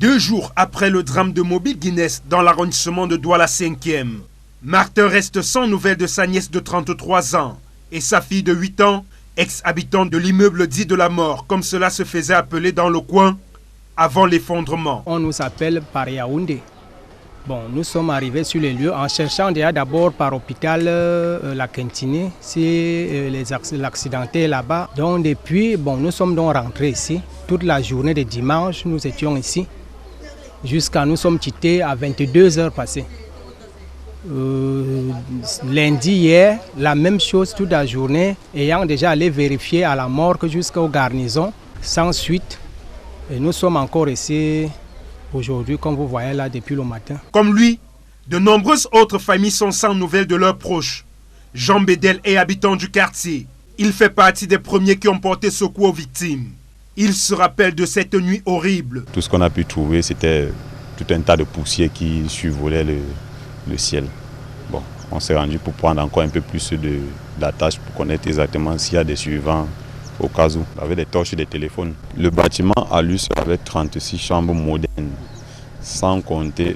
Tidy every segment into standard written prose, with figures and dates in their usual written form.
2 jours après le drame de Mobile Guinness dans l'arrondissement de Douala 5e, Martin reste sans nouvelles de sa nièce de 33 ans et sa fille de 8 ans, ex-habitant de l'immeuble dit de la mort, comme cela se faisait appeler dans le coin avant l'effondrement. On nous appelle par Yaoundé. Bon, nous sommes arrivés sur les lieux en cherchant déjà d'abord par hôpital la Quintinée, c'est l'accidenté là-bas. Donc depuis, nous sommes donc rentrés ici. Toute la journée de dimanche, nous étions ici. Jusqu'à nous sommes quittés à 22 heures passées. Lundi, hier, la même chose toute la journée, ayant déjà allé vérifier à la morgue jusqu'aux garnisons, sans suite. Et nous sommes encore ici aujourd'hui, comme vous voyez là, depuis le matin. Comme lui, de nombreuses autres familles sont sans nouvelles de leurs proches. Jean Bédel est habitant du quartier. Il fait partie des premiers qui ont porté secours aux victimes. Il se rappelle de cette nuit horrible. Tout ce qu'on a pu trouver, c'était tout un tas de poussière qui survolait le ciel. Bon, on s'est rendu pour prendre encore un peu plus d'attaches pour connaître exactement s'il y a des survivants au cas où. Avec des torches et des téléphones. Le bâtiment à lui avait 36 chambres modernes, sans compter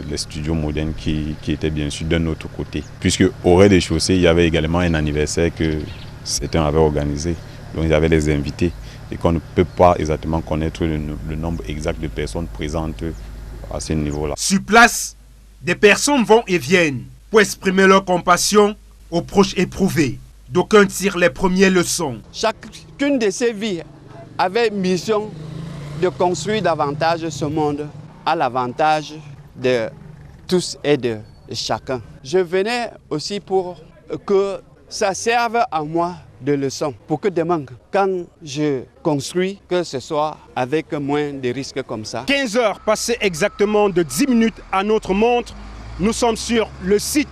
les studios modernes qui étaient bien sûr d'un autre côté. Puisque au rez-de-chaussée, il y avait également un anniversaire que certains avaient organisé. Donc il y avait des invités et qu'on ne peut pas exactement connaître le nombre exact de personnes présentes à ce niveau-là. Sur place, des personnes vont et viennent pour exprimer leur compassion aux proches éprouvés. D'aucuns tirent les premières leçons. Chacune de ces vies avait mission de construire davantage ce monde à l'avantage de tous et de chacun. Je venais aussi pour que ça serve à moi de leçon, pour que demain, quand je construis, que ce soit avec moins de risques comme ça. 15 heures passées exactement de 10 minutes à notre montre, nous sommes sur le site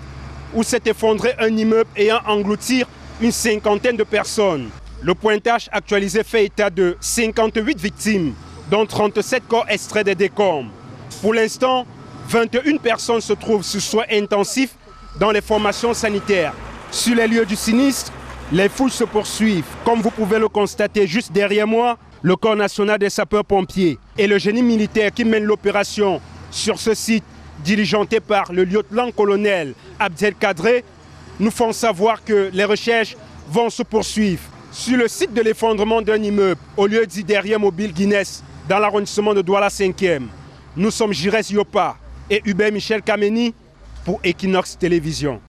où s'est effondré un immeuble ayant englouti une 50aine de personnes. Le pointage actualisé fait état de 58 victimes, dont 37 corps extraits des décombres. Pour l'instant, 21 personnes se trouvent sous soins intensifs dans les formations sanitaires. Sur les lieux du sinistre, les fouilles se poursuivent. Comme vous pouvez le constater juste derrière moi, le corps national des sapeurs-pompiers et le génie militaire qui mène l'opération sur ce site, diligenté par le lieutenant-colonel Abdelkadré, nous font savoir que les recherches vont se poursuivre. Sur le site de l'effondrement d'un immeuble, au lieu dit derrière Mobile Guinness, dans l'arrondissement de Douala 5e, nous sommes Jires Yopa et Hubert Michel Kameni pour Equinox Télévision.